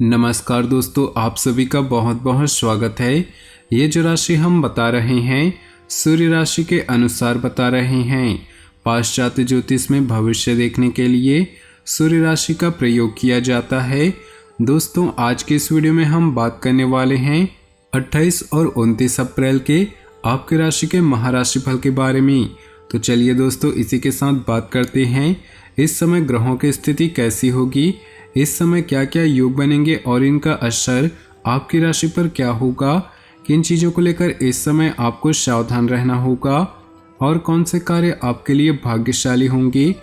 नमस्कार दोस्तों, आप सभी का बहुत बहुत स्वागत है। ये जो राशि हम बता रहे हैं सूर्य राशि के अनुसार बता रहे हैं। पाश्चात्य ज्योतिष में भविष्य देखने के लिए सूर्य राशि का प्रयोग किया जाता है। दोस्तों, आज के इस वीडियो में हम बात करने वाले हैं 28 और 29 अप्रैल के आपके राशि के महाराशि फल के बारे में। तो चलिए दोस्तों, इसी के साथ बात करते हैं इस समय ग्रहों की स्थिति कैसी होगी, इस समय क्या क्या योग बनेंगे और इनका असर आपकी राशि पर क्या होगा, किन चीज़ों को लेकर इस समय आपको सावधान रहना होगा और कौन से कार्य आपके लिए भाग्यशाली होंगे।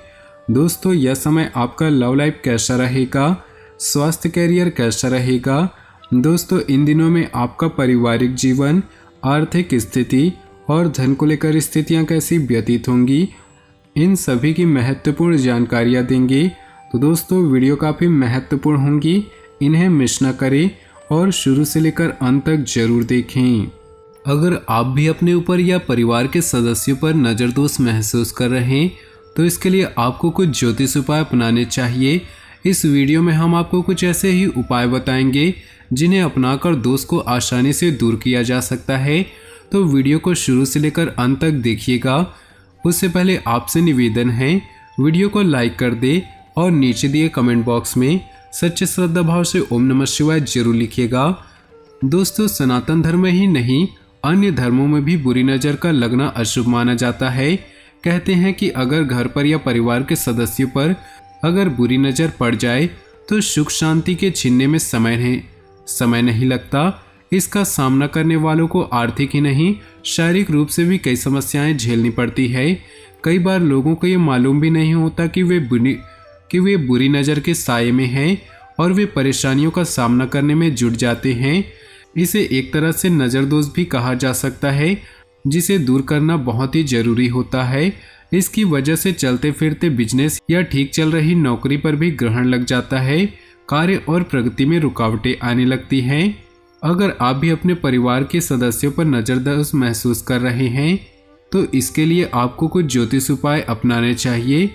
दोस्तों, यह समय आपका लव लाइफ कैसा रहेगा, स्वास्थ्य कैरियर कैसा रहेगा। दोस्तों, इन दिनों में आपका पारिवारिक जीवन, आर्थिक स्थिति और धन को लेकर स्थितियाँ कैसी व्यतीत होंगी, इन सभी की महत्वपूर्ण जानकारियाँ देंगे। तो दोस्तों, वीडियो काफ़ी महत्वपूर्ण होंगी, इन्हें मिस न करें और शुरू से लेकर अंत तक जरूर देखें। अगर आप भी अपने ऊपर या परिवार के सदस्यों पर नज़र दोष महसूस कर रहे हैं तो इसके लिए आपको कुछ ज्योतिष उपाय अपनाने चाहिए। इस वीडियो में हम आपको कुछ ऐसे ही उपाय बताएंगे जिन्हें अपनाकर दोष को आसानी से दूर किया जा सकता है। तो वीडियो को शुरू से लेकर अंत तक देखिएगा। उससे पहले आपसे निवेदन है, वीडियो को लाइक कर दे और नीचे दिए कमेंट बॉक्स में सच्चे श्रद्धा भाव से ओम नमः शिवाय जरूर लिखिएगा। दोस्तों, सनातन धर्म में ही नहीं अन्य धर्मों में भी बुरी नज़र का लगना अशुभ माना जाता है। कहते हैं कि अगर घर पर या परिवार के सदस्यों पर अगर बुरी नज़र पड़ जाए तो सुख शांति के छीनने में समय नहीं लगता। इसका सामना करने वालों को आर्थिक ही नहीं शारीरिक रूप से भी कई समस्याएं झेलनी पड़ती है। कई बार लोगों को ये मालूम भी नहीं होता कि वे बुरी नज़र के साये में हैं और वे परेशानियों का सामना करने में जुट जाते हैं। इसे एक तरह से नज़र दोष भी कहा जा सकता है, जिसे दूर करना बहुत ही जरूरी होता है। इसकी वजह से चलते फिरते बिजनेस या ठीक चल रही नौकरी पर भी ग्रहण लग जाता है, कार्य और प्रगति में रुकावटें आने लगती हैं। अगर आप भी अपने परिवार के सदस्यों पर नज़र दोष महसूस कर रहे हैं तो इसके लिए आपको कुछ ज्योतिष उपाय अपनाने चाहिए।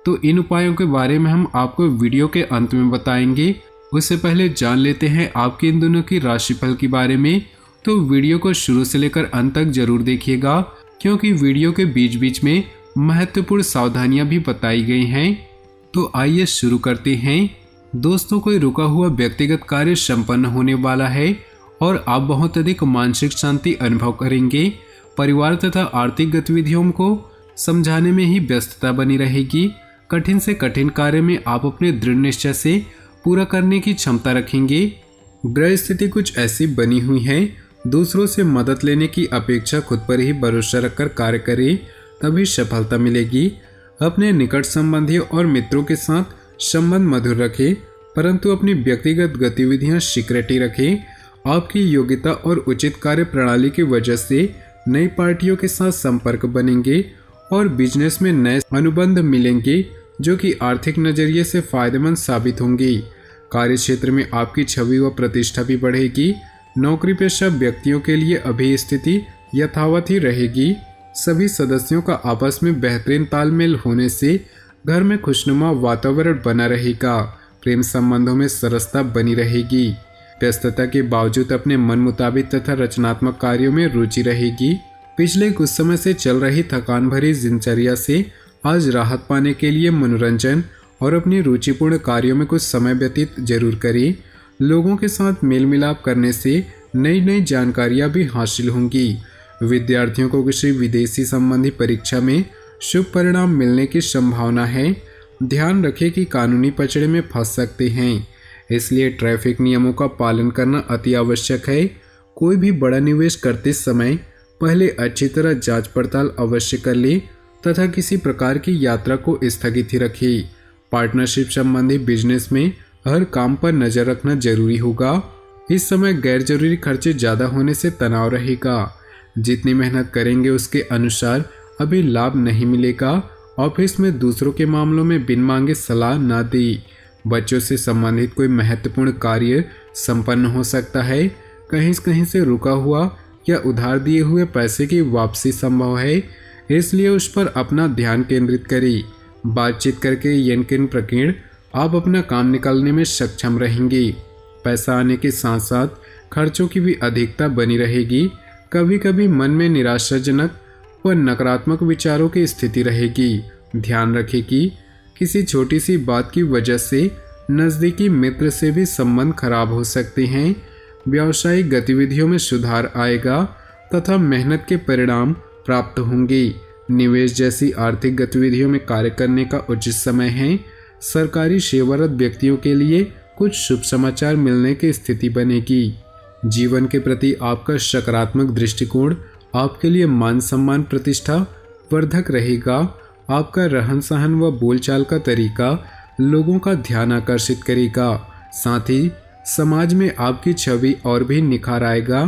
तो इन उपायों के बारे में हम आपको वीडियो के अंत में बताएंगे। उससे पहले जान लेते हैं आपके इन दोनों की राशिफल के बारे में। तो वीडियो को शुरू से लेकर अंत तक जरूर देखिएगा, क्योंकि वीडियो के बीच बीच में महत्वपूर्ण सावधानियां भी बताई गई हैं। तो आइए शुरू करते हैं। दोस्तों, कोई रुका हुआ व्यक्तिगत कार्य संपन्न होने वाला है और आप बहुत अधिक मानसिक शांति अनुभव करेंगे। परिवार तथा आर्थिक गतिविधियों को समझाने में ही व्यस्तता बनी रहेगी। कठिन से कठिन कार्य में आप अपने दृढ़ निश्चय से पूरा करने की क्षमता रखेंगे। ग्रह स्थिति कुछ ऐसी बनी हुई है, दूसरों से मदद लेने की अपेक्षा खुद पर ही भरोसा रखकर कार्य करें, तभी सफलता मिलेगी। अपने निकट संबंधियों और मित्रों के साथ संबंध मधुर रखें, परंतु अपनी व्यक्तिगत गतिविधियां सीक्रेट ही रखें। आपकी योग्यता और उचित कार्य प्रणाली की वजह से नई पार्टियों के साथ संपर्क बनेंगे और बिजनेस में नए अनुबंध मिलेंगे जो कि आर्थिक नजरिए से फायदेमंद साबित होंगी। कार्य क्षेत्र में आपकी छवि व प्रतिष्ठा भी बढ़ेगी। नौकरी पेशा व्यक्तियों के लिए अभी स्थिति यथावत ही रहेगी। सभी सदस्यों का आपस में बेहतरीन तालमेल होने से घर में खुशनुमा वातावरण बना रहेगा। प्रेम संबंधों में सरसता बनी रहेगी। व्यस्तता के बावजूद अपने मन मुताबिक तथा रचनात्मक कार्यों में रुचि रहेगी। पिछले कुछ समय से चल रही थकान भरी दिनचर्या से आज राहत पाने के लिए मनोरंजन और अपनी रुचिपूर्ण कार्यों में कुछ समय व्यतीत जरूर करें। लोगों के साथ मेल मिलाप करने से नई नई जानकारियां भी हासिल होंगी। विद्यार्थियों को किसी विदेशी संबंधी परीक्षा में शुभ परिणाम मिलने की संभावना है। ध्यान रखें कि कानूनी पचड़े में फंस सकते हैं, इसलिए ट्रैफिक नियमों का पालन करना अति आवश्यक है। कोई भी बड़ा निवेश करते समय पहले अच्छी तरह जांच पड़ताल अवश्य कर ले तथा किसी प्रकार की यात्रा को स्थगित ही रखें। पार्टनरशिप संबंधी बिजनेस में हर काम पर नजर रखना जरूरी होगा। इस समय गैर जरूरी खर्चे ज़्यादा होने से तनाव रहेगा। जितनी मेहनत करेंगे उसके अनुसार अभी लाभ नहीं मिलेगा। ऑफिस में दूसरों के मामलों में बिन मांगे सलाह ना दें। बच्चों से संबंधित कोई महत्वपूर्ण कार्य संपन्न हो सकता है। कहीं से रुका हुआ या उधार दिए हुए पैसे की वापसी संभव है, इसलिए उस पर अपना ध्यान केंद्रित करें। बातचीत करके यकीन प्रकीर्ण आप अपना काम निकालने में सक्षम रहेंगे। पैसा आने के साथ साथ खर्चों की भी अधिकता बनी रहेगी। कभी कभी मन में निराशाजनक व नकारात्मक विचारों की स्थिति रहेगी। ध्यान रखें कि किसी छोटी सी बात की वजह से नज़दीकी मित्र से भी संबंध खराब हो सकते हैं। व्यावसायिक गतिविधियों में सुधार आएगा तथा मेहनत के परिणाम प्राप्त होंगे। निवेश जैसी आर्थिक गतिविधियों में कार्य करने का उचित समय है। सरकारी सेवारत व्यक्तियों के लिए कुछ शुभ समाचार मिलने की स्थिति बनेगी। जीवन के प्रति आपका सकारात्मक दृष्टिकोण आपके लिए मान सम्मान प्रतिष्ठा वर्धक रहेगा। आपका रहन सहन व बोलचाल का तरीका लोगों का ध्यान आकर्षित करेगा। साथ ही समाज में आपकी छवि और भी निखार आएगा।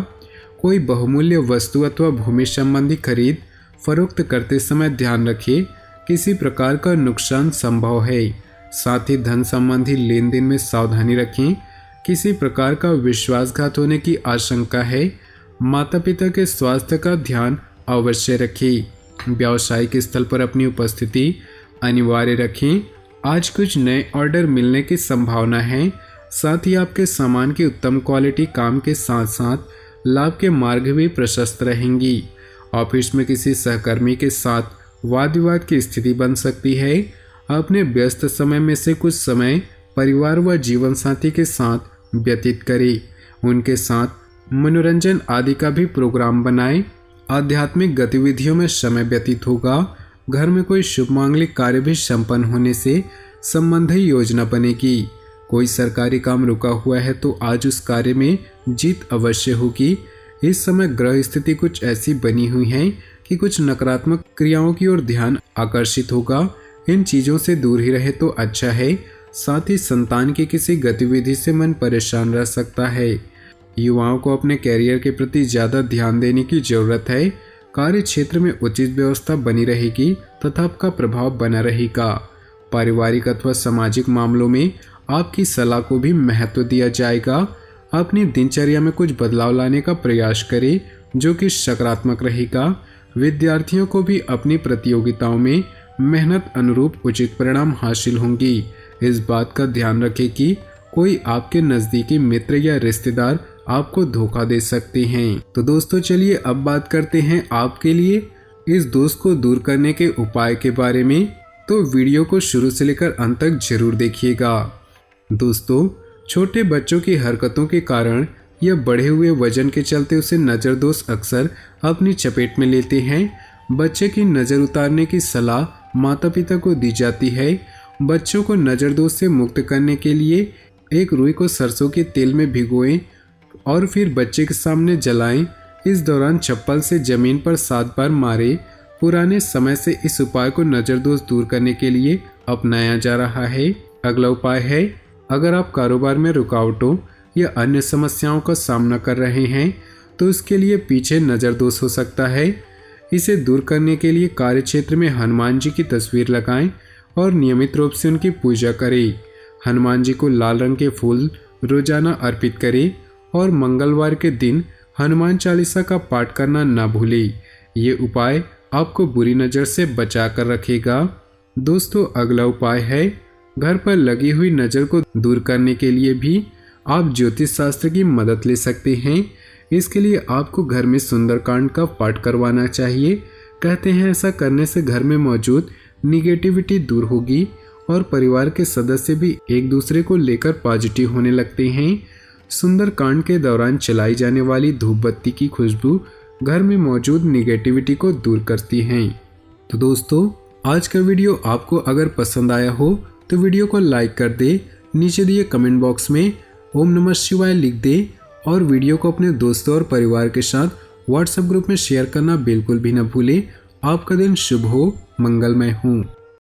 कोई बहुमूल्य वस्तु अथवा भूमि संबंधी खरीद फरोख्त करते समय ध्यान रखें, किसी प्रकार का नुकसान संभव है। साथ ही धन संबंधी लेन देन में सावधानी रखें, किसी प्रकार का विश्वासघात होने की आशंका है। माता पिता के स्वास्थ्य का ध्यान अवश्य रखें। व्यावसायिक स्थल पर अपनी उपस्थिति अनिवार्य रखें। आज कुछ नए ऑर्डर मिलने की संभावना है। साथ ही आपके सामान की उत्तम क्वालिटी काम के साथ साथ लाभ के मार्ग भी प्रशस्त रहेंगी। ऑफिस में किसी सहकर्मी के साथ वाद विवाद की स्थिति बन सकती है। अपने व्यस्त समय में से कुछ समय परिवार व जीवन साथी के साथ व्यतीत करें। उनके साथ मनोरंजन आदि का भी प्रोग्राम बनाएं। आध्यात्मिक गतिविधियों में समय व्यतीत होगा। घर में कोई शुभ मांगलिक कार्य भी संपन्न होने से संबंधी योजना बनेगी। कोई सरकारी काम रुका हुआ है तो आज उस कार्य में जीत अवश्य होगी। इस समय ग्रह स्थिति कुछ ऐसी बनी हुई है कि कुछ नकारात्मक क्रियाओं की ओर ध्यान आकर्षित होगा। इन चीज़ों से दूर ही रहे तो अच्छा है। साथ ही संतान की किसी गतिविधि से मन परेशान रह सकता है। युवाओं को अपने कैरियर के प्रति ज़्यादा ध्यान देने की जरूरत है। कार्य क्षेत्र में उचित व्यवस्था बनी रहेगी तथा आपका प्रभाव बना रहेगा। पारिवारिक अथवा सामाजिक मामलों में आपकी सलाह को भी महत्व दिया जाएगा। अपनी दिनचर्या में कुछ बदलाव लाने का प्रयास करें जो कि सकारात्मक रहेगा। विद्यार्थियों को भी अपनी प्रतियोगिताओं में मेहनत अनुरूप उचित परिणाम हासिल होंगी। इस बात का ध्यान रखें कि कोई आपके नज़दीकी मित्र या रिश्तेदार आपको धोखा दे सकते हैं। तो दोस्तों चलिए अब बात करते हैं आपके लिए इस दोष को दूर करने के उपाय के बारे में। तो वीडियो को शुरू से लेकर अंत तक जरूर देखिएगा। दोस्तों छोटे बच्चों की हरकतों के कारण या बढ़े हुए वजन के चलते उसे नज़र दोष अक्सर अपनी चपेट में लेते हैं। बच्चे की नज़र उतारने की सलाह माता पिता को दी जाती है। बच्चों को नज़र दोष से मुक्त करने के लिए एक रुई को सरसों के तेल में भिगोएं और फिर बच्चे के सामने जलाएं। इस दौरान चप्पल से जमीन पर 7 बार मारें। पुराने समय से इस उपाय को नज़र दोष दूर करने के लिए अपनाया जा रहा है। अगला उपाय है, अगर आप कारोबार में रुकावटों या अन्य समस्याओं का सामना कर रहे हैं तो इसके लिए पीछे नज़र दोष हो सकता है। इसे दूर करने के लिए कार्य क्षेत्र में हनुमान जी की तस्वीर लगाएं और नियमित रूप से उनकी पूजा करें। हनुमान जी को लाल रंग के फूल रोजाना अर्पित करें और मंगलवार के दिन हनुमान चालीसा का पाठ करना न भूलें। ये उपाय आपको बुरी नज़र से बचा कर रखेगा। दोस्तों अगला उपाय है, घर पर लगी हुई नज़र को दूर करने के लिए भी आप ज्योतिष शास्त्र की मदद ले सकते हैं। इसके लिए आपको घर में सुंदरकांड का पाठ करवाना चाहिए। कहते हैं ऐसा करने से घर में मौजूद निगेटिविटी दूर होगी और परिवार के सदस्य भी एक दूसरे को लेकर पॉजिटिव होने लगते हैं। सुंदरकांड के दौरान चलाई जाने वाली धूप बत्ती की खुशबू घर में मौजूद निगेटिविटी को दूर करती है। तो दोस्तों आज का वीडियो आपको अगर पसंद आया हो तो वीडियो को लाइक कर दे, नीचे दिए कमेंट बॉक्स में ओम नमः शिवाय लिख दे और वीडियो को अपने दोस्तों और परिवार के साथ व्हाट्सएप ग्रुप में शेयर करना बिल्कुल भी न भूले। आपका दिन शुभ हो, मंगलमय हो।